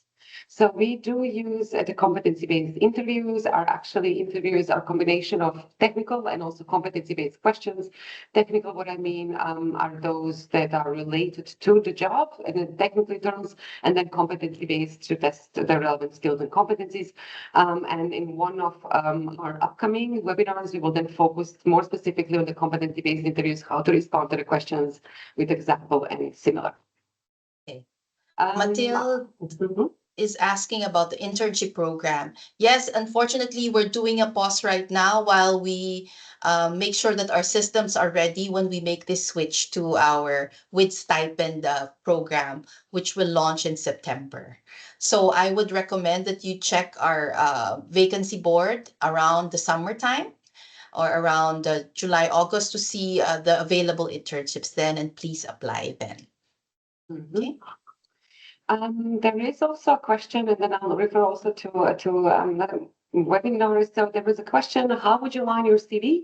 Speaker 2: So we do use the competency-based interviews. Interviews are a combination of technical and also competency-based questions. Technical, what I mean, are those that are related to the job and in technical terms, and then competency-based to test the relevant skills and competencies. And in one of our upcoming webinars, we will then focus more specifically on the competency-based interviews, how to respond to the questions with example and similar.
Speaker 3: Okay.
Speaker 2: Um,
Speaker 3: Matilde
Speaker 2: mhm.
Speaker 3: is asking about the internship program. Yes, unfortunately, we're doing a pause right now while we make sure that our systems are ready when we make this switch to our with stipend program, which will launch in September. So I would recommend that you check our vacancy board around the summertime or around July, August to see the available internships then, and please apply then. Okay.
Speaker 2: There is also a question, and then I'll refer also to the webinar. So there was a question: how would you line your CV?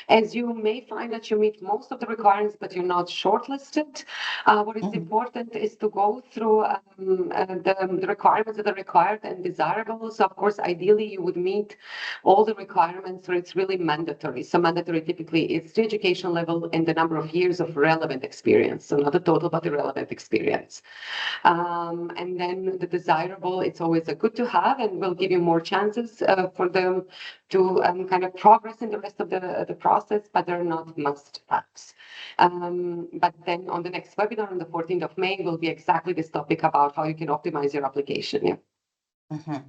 Speaker 2: As you may find that you meet most of the requirements, but you're not shortlisted. What is important is to go through the requirements that are required and desirable. So of course, ideally, you would meet all the requirements where it's really mandatory. So mandatory typically is the education level and the number of years of relevant experience. So not the total, but the relevant experience. And then the desirable, it's always a good to have and will give you more chances for them to kind of progress in the rest of the process, but they're not must-haves. But then on the next webinar on the 14th of May will be exactly this topic about how you can optimize your application. Yeah.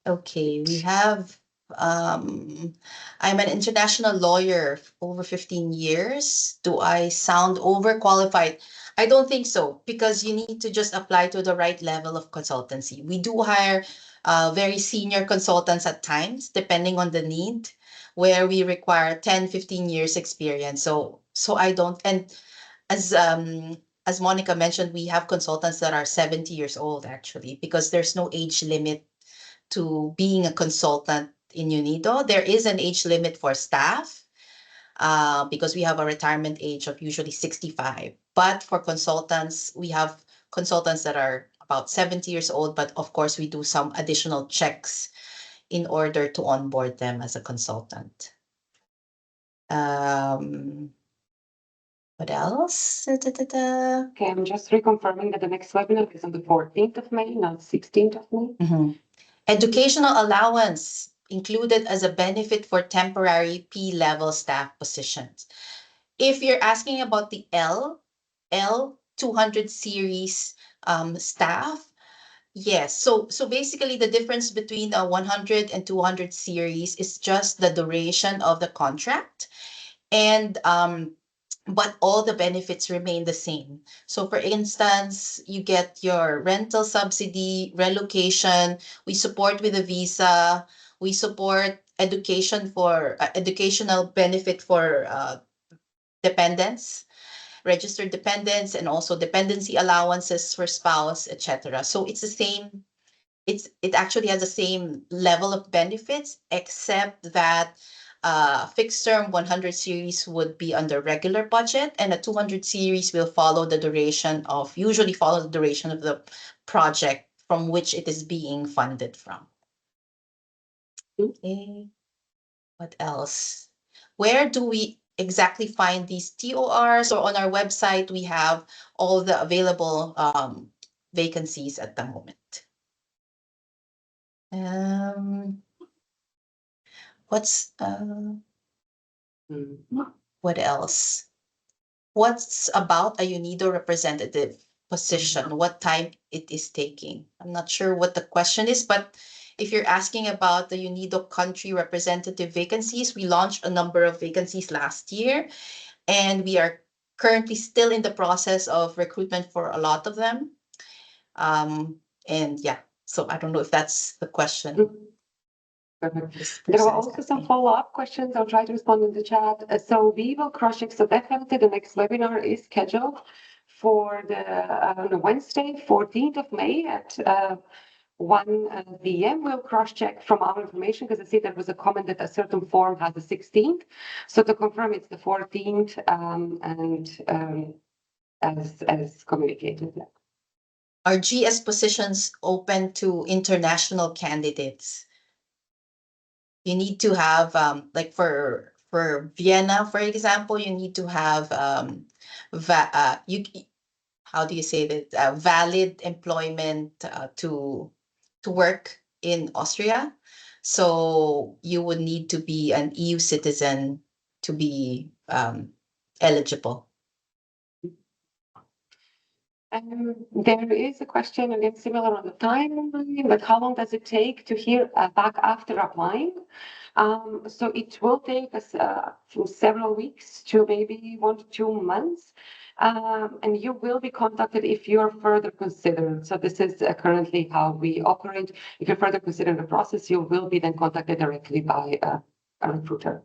Speaker 3: Okay, we have I'm an international lawyer over 15 years. Do I sound overqualified? I don't think so, because you need to just apply to the right level of consultancy. We do hire very senior consultants at times, depending on the need, where we require 10, 15 years experience. So I don't, and as as Monica mentioned, we have consultants that are 70 years old actually, because there's no age limit to being a consultant in UNIDO. There is an age limit for staff because we have a retirement age of usually 65. But for consultants, we have consultants that are about 70 years old, but of course we do some additional checks in order to onboard them as a consultant. What else?
Speaker 2: Okay, I'm just reconfirming that the next webinar is on the 14th of May, not 16th of May.
Speaker 3: Educational allowance included as a benefit for temporary P-level staff positions. If you're asking about the L 200 series staff, yes. So basically the difference between a 100 and 200 series is just the duration of the contract. And but all the benefits remain the same. So for instance, you get your rental subsidy, relocation, we support with a visa, we support education for educational benefit for dependents, registered dependents, and also dependency allowances for spouse, etc. So it's the same. It actually has the same level of benefits, except that fixed term 100 series would be under regular budget, and a 200 series will usually follow the duration of the project from which it is being funded from. Okay. What else? Where do we exactly find these TORs? Or on our website, we have all the available vacancies at the moment. What else? What's about a UNIDO representative position? What time it is taking? I'm not sure what the question is, but if you're asking about the UNIDO country representative vacancies, we launched a number of vacancies last year, and we are currently still in the process of recruitment for a lot of them. And yeah, so I don't know if that's the question.
Speaker 2: There were also some follow-up questions. I'll try to respond in the chat. So we will cross-check. So definitely the next webinar is scheduled for the Wednesday, 14th of May at 1 p.m. We'll cross-check from our information because I see there was a comment that a certain form has the 16th. So to confirm, it's the 14th and as communicated.
Speaker 3: Are GS positions open to international candidates? You need to have like for Vienna, for example, you need to have how do you say that, valid employment to work in Austria. So you would need to be an EU citizen to be eligible.
Speaker 2: There is a question again similar on the timeline, but how long does it take to hear back after applying? So it will take us from several weeks to maybe 1 to 2 months. And you will be contacted if you're further considered. So this is currently how we operate. If you're further considering the process, you will be then contacted directly by a recruiter.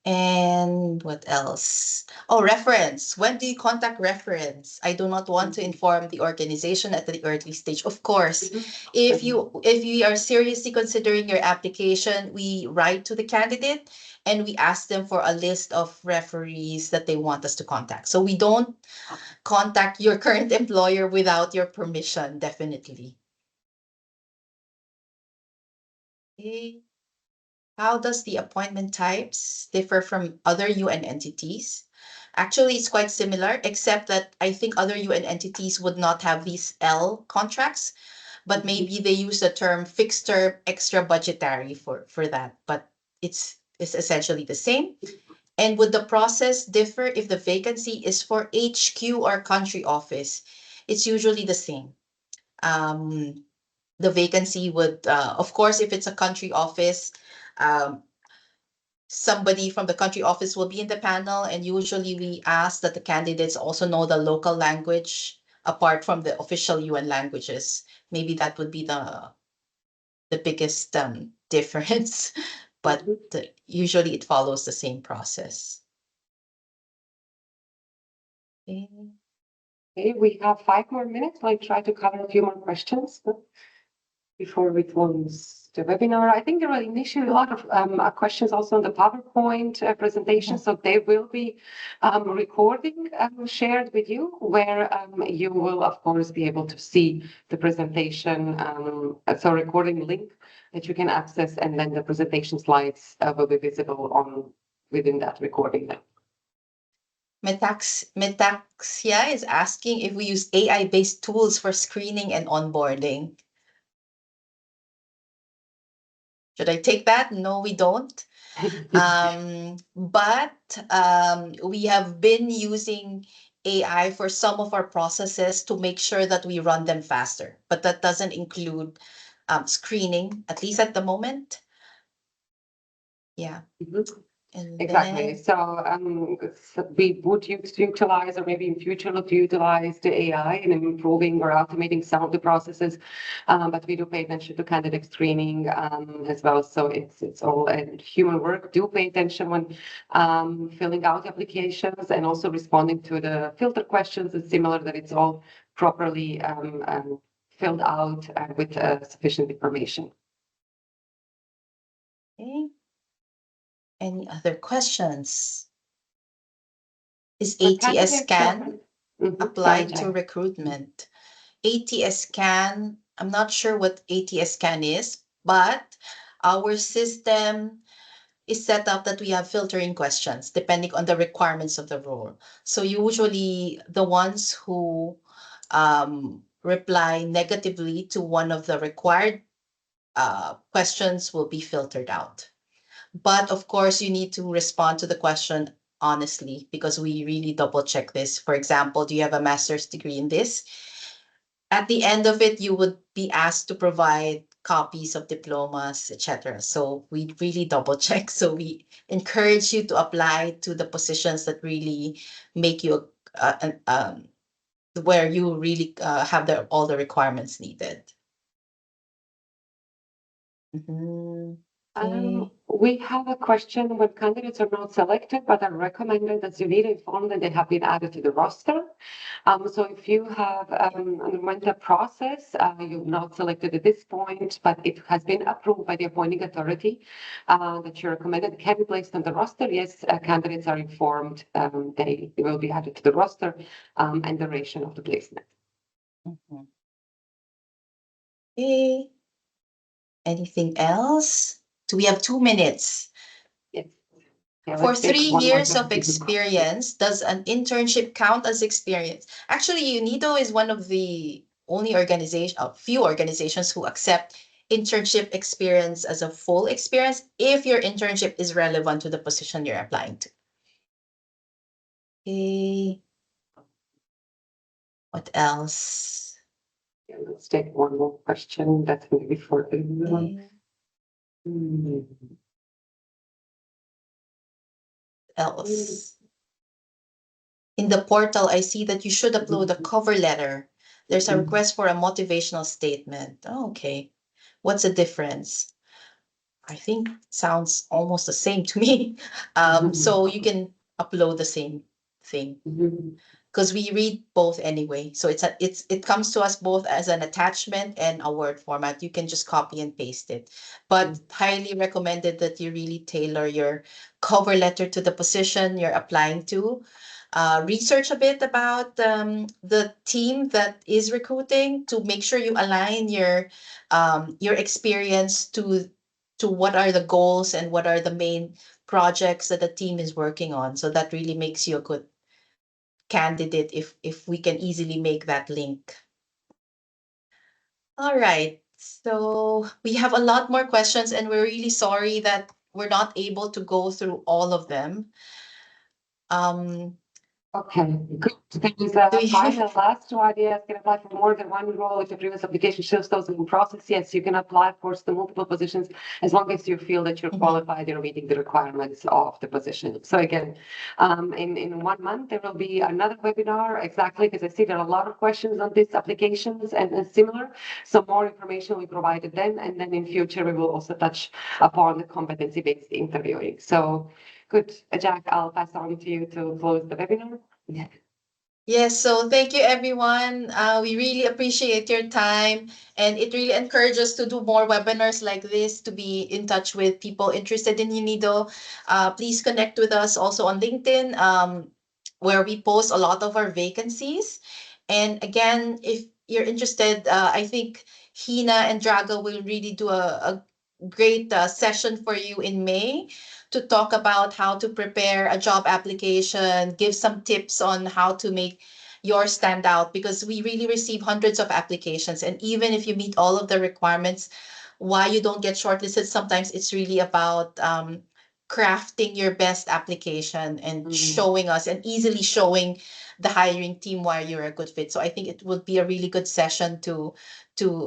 Speaker 3: And what else? Oh, reference. When do you contact reference? I do not want to inform the organization at the early stage. Of course, if you are seriously considering your application, we write to the candidate and we ask them for a list of referees that they want us to contact. So we don't contact your current employer without your permission, definitely. Okay. How does the appointment types differ from other UN entities? Actually, it's quite similar, except that I think other UN entities would not have these L contracts, but maybe they use the term fixed term extra budgetary for that. But it's essentially the same. And would the process differ if the vacancy is for HQ or country office? It's usually the same. The vacancy would, of course, if it's a country office, somebody from the country office will be in the panel, and usually we ask that the candidates also know the local language apart from the official UN languages. Maybe that would be the biggest difference, but usually it follows the same process.
Speaker 2: Okay, we have 5 more minutes. I'll try to cover a few more questions before we close the webinar. I think there are initially a lot of questions also on the PowerPoint presentation, so they will be recording shared with you, where you will, of course, be able to see the presentation. So recording link that you can access, and then the presentation slides will be visible within that recording link.
Speaker 3: Metaxia is asking if we use AI-based tools for screening and onboarding. Should I take that? No, we don't. But we have been using AI for some of our processes to make sure that we run them faster. But that doesn't include screening, at least at the moment. Yeah. And
Speaker 2: Exactly.
Speaker 3: then,
Speaker 2: So we would utilize, or maybe in future look to utilize the AI in improving or automating some of the processes, but we do pay attention to candidate screening as well. So it's all human work. Do pay attention when filling out applications and also responding to the filter questions. It's similar that it's all properly filled out with sufficient information.
Speaker 3: okay. Any other questions? Is
Speaker 2: For
Speaker 3: ATS
Speaker 2: candidates,
Speaker 3: scan
Speaker 2: Sorry,
Speaker 3: applied to
Speaker 2: Jack.
Speaker 3: recruitment? ATS scan, I'm not sure what ATS scan is, but our system is set up that we have filtering questions depending on the requirements of the role. So usually the ones who reply negatively to one of the required questions will be filtered out. But of course, you need to respond to the question honestly, because we really double check this. For example, do you have a master's degree in this? At the end of it, you would be asked to provide copies of diplomas, etc. So we really double check. So we encourage you to apply to the positions that really make you where you really have all the requirements needed.
Speaker 2: We have a question: when candidates are not selected but are recommended, does UNIDO inform that they have been added to the roster? So if you have underwent a process, you're not selected at this point, but it has been approved by the appointing authority that you're recommended, can be placed on the roster. Yes, candidates are informed they will be added to the roster and the duration of the placement.
Speaker 3: Okay. Anything else? Do we have 2 minutes?
Speaker 2: Yes. Yeah,
Speaker 3: For
Speaker 2: let's take
Speaker 3: 3
Speaker 2: one more
Speaker 3: years of
Speaker 2: question.
Speaker 3: experience, does an internship count as experience? Actually, UNIDO is one of the only few organizations who accept internship experience as a full experience if your internship is relevant to the position you're applying to. Okay. What else?
Speaker 2: Yeah, let's take one more question. That's maybe for everyone.
Speaker 3: Else? In the portal, I see that you should upload a cover letter. There's a request for a motivational statement. Oh, okay. What's the difference? I think sounds almost the same to me. So you can upload the same thing because we read both anyway. So it comes to us both as an attachment and a Word format. You can just copy and paste it. But highly recommended that you really tailor your cover letter to the position you're applying to. Research a bit about the team that is recruiting to make sure you align your experience to what are the goals and what are the main projects that the team is working on. So that really makes you a good candidate if we can easily make that link. All right. So we have a lot more questions, and we're really sorry that we're not able to go through all of them.
Speaker 2: Okay, good. There is a final last one. Yes, can apply for more than one role if the previous application shows those in process. Yes, you can apply, of course, to multiple positions as long as you feel that you're qualified, you're meeting the requirements of the position. So again, in 1 month, there will be another webinar, exactly, because I see there are a lot of questions on these applications and similar. So more information we provided then, and then in future, we will also touch upon the competency-based interviewing. So good, Jack, I'll pass on to you to close the webinar. Yeah.
Speaker 3: Yes, so thank you everyone. We really appreciate your time, and it really encourages us to do more webinars like this to be in touch with people interested in UNIDO. Please connect with us also on LinkedIn, where we post a lot of our vacancies. And again, if you're interested, I think Hina and Draga will really do a great session for you in May to talk about how to prepare a job application, give some tips on how to make yours stand out, because we really receive hundreds of applications. And even if you meet all of the requirements, why you don't get shortlisted, sometimes it's really about crafting your best application and showing us and easily showing the hiring team why you're a good fit. So I think it would be a really good session to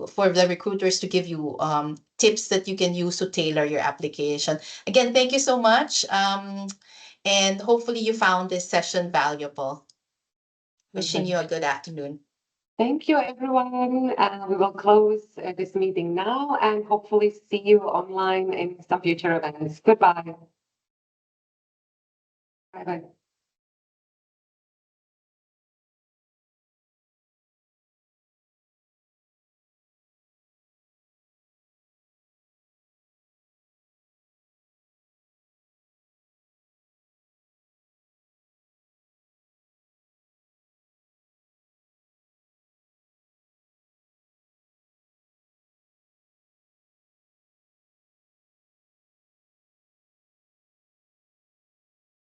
Speaker 3: for the recruiters to give you tips that you can use to tailor your application. Again, thank you so much. And hopefully you found this session valuable. Wishing you a good afternoon.
Speaker 2: Thank you, everyone. We will close this meeting now and hopefully see you online in some future events. Goodbye. Bye-bye.